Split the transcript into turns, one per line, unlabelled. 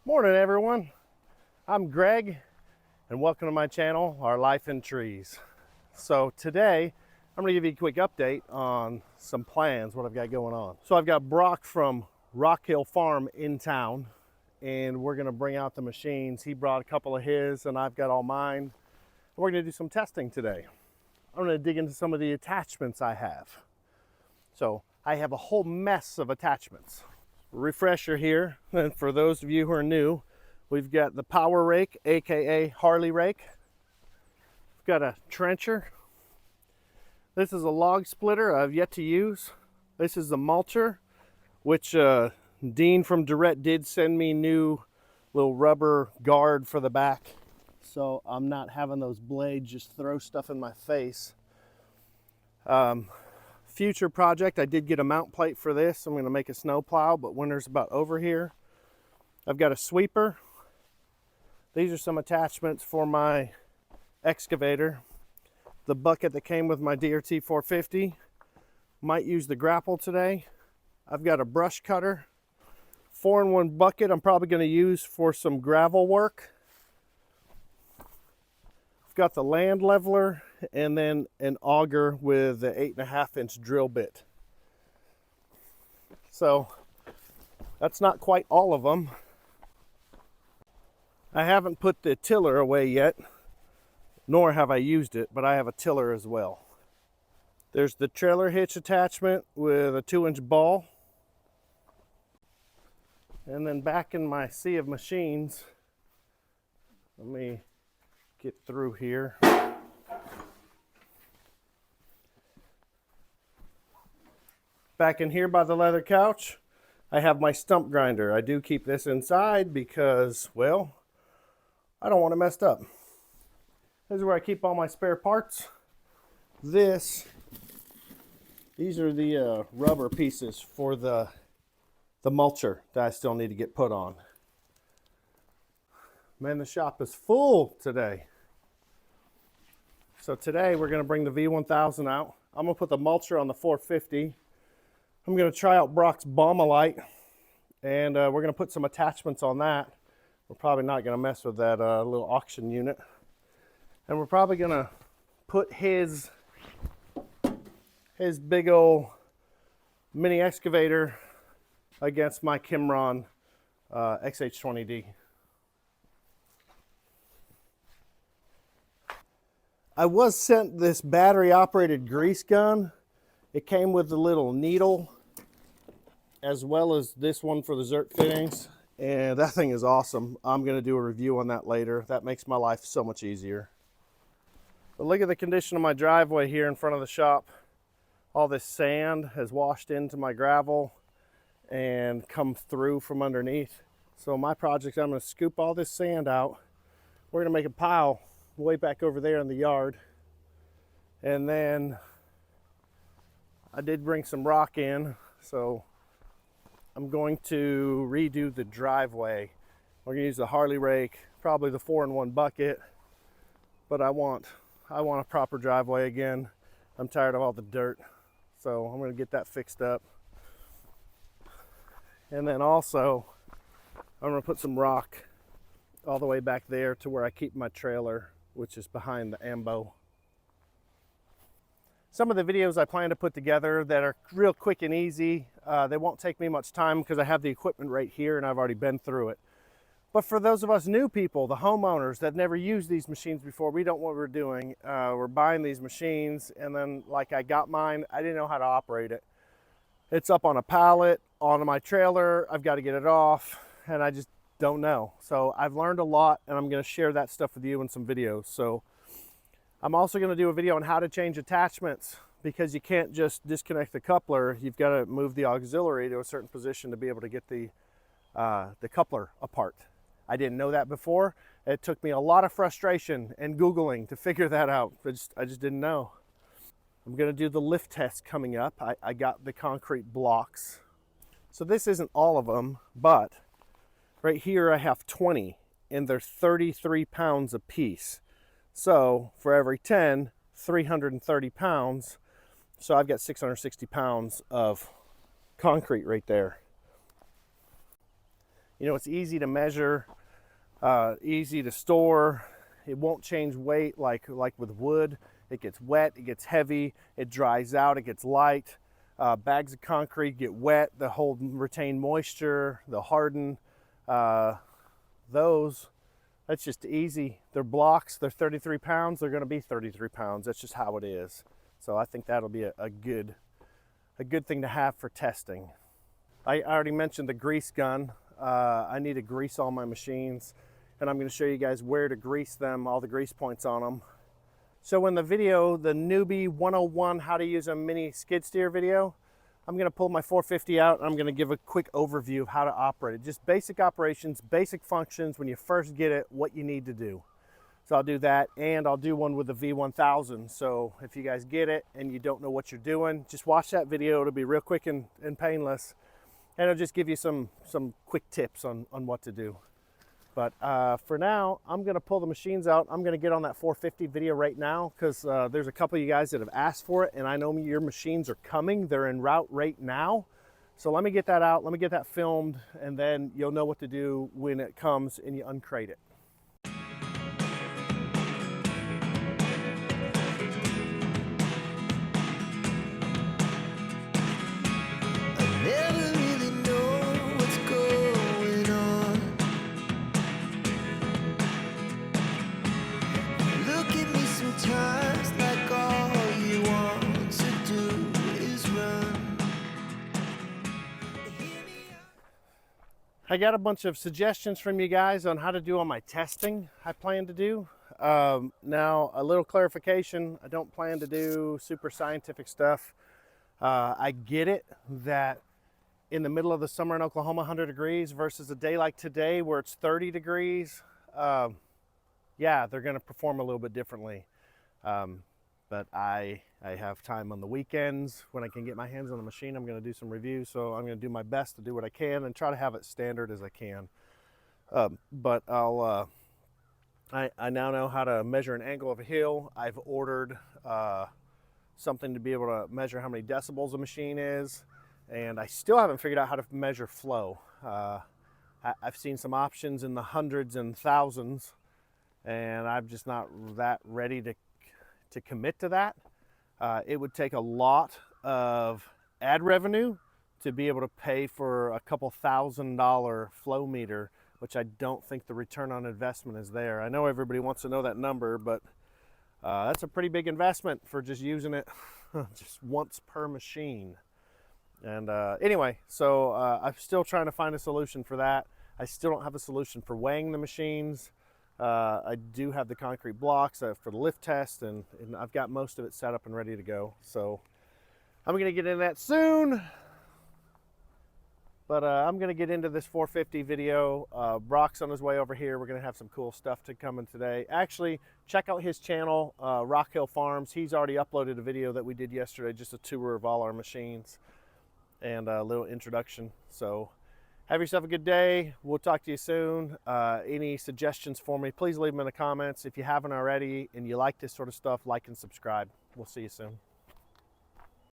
Morning everyone, I'm Greg and welcome to my channel, Our Life in Trees. So today I'm going to give you a quick update on some plans, what I've got going on. So I've got Brock from Rock Hill Farm in town and we're going to bring out the machines. He brought a couple of his and I've got all mine. We're going to do some testing today. I'm going to dig into some of the attachments I have. So I have a whole mess of attachments. Refresher here, and for those of you who are new, we've got the power rake, aka Harley rake. We've got a trencher. This is a log splitter I've yet to use. This is the mulcher, which Dean from Derette did send me new little rubber guard for the back, so I'm not having those blades just throw stuff in my face. Future project, I did get a mount plate for this. I'm going to make a snow plow, but winter's about over here. I've got a sweeper. These are some attachments for my excavator. The bucket that came with my DRT 450. Might use the grapple today. I've got a brush cutter. 4-in-1 bucket I'm probably going to use for some gravel work. I've got the land leveler and then an auger with the 8.5-inch drill bit. So that's not quite all of them. I haven't put the tiller away yet, nor have I used it, but I have a tiller as well. There's the trailer hitch attachment with a 2-inch ball. And then back in my sea of machines, let me get through here. Back in here by the leather couch, I have my stump grinder. I do keep this inside because, well, I don't want it messed up. This is where I keep all my spare parts. These are the rubber pieces for the mulcher that I still need to get put on. Man, the shop is full today. So today we're going to bring the V1000 out. I'm going to put the mulcher on the 450. I'm going to try out Brock's Bombalite, and we're going to put some attachments on that. We're probably not going to mess with that little auction unit. And we're probably going to put his big old mini excavator against my Kimron XH20D. I was sent this battery operated grease gun. It came with the little needle as well as this one for the Zerk fittings, and that thing is awesome. I'm going to do a review on that later. That makes my life so much easier. But look at the condition of my driveway here in front of the shop. All this sand has washed into my gravel and come through from underneath. So my project, I'm going to scoop all this sand out. We're going to make a pile way back over there in the yard, and then I did bring some rock in, so I'm going to redo the driveway. We're going to use the Harley rake, probably the 4-in-1 bucket, but I want a proper driveway again. I'm tired of all the dirt, so I'm going to get that fixed up. And then also I'm going to put some rock all the way back there to where I keep my trailer, which is behind the ambo. Some of the videos I plan to put together that are real quick and easy, they won't take me much time because I have the equipment right here and I've already been through it. But for those of us new people, the homeowners that never used these machines before, we don't know what we're doing. We're buying these machines, and then like I got mine, I didn't know how to operate it. It's up on a pallet on my trailer. I've got to get it off, and I just don't know. So I've learned a lot, and I'm going to share that stuff with you in some videos. So I'm also going to do a video on how to change attachments, because you can't just disconnect the coupler. You've got to move the auxiliary to a certain position to be able to get the coupler apart. I didn't know that before. It took me a lot of frustration and Googling to figure that out. I just didn't know. I'm going to do the lift test coming up. I got the concrete blocks. So this isn't all of them, but right here I have 20, and they're 33 pounds a piece. So for every 10, 330 pounds. So I've got 660 pounds of concrete right there. You know, it's easy to measure, easy to store. It won't change weight like with wood. It gets wet, it gets heavy, it dries out, it gets light. Bags of concrete get wet, they'll hold, retain moisture, they'll harden. Those, that's just easy. They're blocks, they're 33 pounds, they're gonna be 33 pounds. That's just how it is. So I think that'll be a good thing to have for testing. I already mentioned the grease gun. I need to grease all my machines, and I'm gonna show you guys where to grease them, all the grease points on them. So in the video, the newbie 101 how to use a mini skid steer video, I'm gonna pull my 450 out and I'm gonna give a quick overview of how to operate it. Just basic operations, basic functions when you first get it, what you need to do. So I'll do that, and I'll do one with the V1000. So if you guys get it and you don't know what you're doing, just watch that video. It'll be real quick and painless. And it'll just give you some quick tips on what to do. But for now, I'm gonna pull the machines out. I'm gonna get on that 450 video right now because there's a couple of you guys that have asked for it, and I know your machines are coming. They're en route right now. So let me get that out, let me get that filmed, and then you'll know what to do when it comes and you uncrate it. I got a bunch of suggestions from you guys on how to do all my testing I plan to do. Now, a little clarification, I don't plan to do super scientific stuff. I get it that in the middle of the summer in Oklahoma, 100 degrees versus a day like today where it's 30 degrees, yeah, they're gonna perform a little bit differently. But I have time on the weekends when I can get my hands on the machine. I'm going to do some reviews, so I'm going to do my best to do what I can and try to have it standard as I can. But I now know how to measure an angle of a hill. I've ordered something to be able to measure how many decibels a machine is, and I still haven't figured out how to measure flow. I've seen some options in the hundreds and thousands, and I'm just not that ready to commit to that. It would take a lot of ad revenue to be able to pay for a couple $1,000 flow meter, which I don't think the return on investment is there. I know everybody wants to know that number, but that's a pretty big investment for just using it just once per machine. And anyway, so I'm still trying to find a solution for that. I still don't have a solution for weighing the machines. I do have the concrete blocks for the lift test, and I've got most of it set up and ready to go. So I'm going to get into that soon. But I'm going to get into this 450 video. Brock's on his way over here. We're going to have some cool stuff to come in today. Actually, check out his channel, Rock Hill Farms. He's already uploaded a video that we did yesterday, just a tour of all our machines and a little introduction. So have yourself a good day. We'll talk to you soon. Any suggestions for me, please leave them in the comments. If you haven't already and you like this sort of stuff, like and subscribe. We'll see you soon.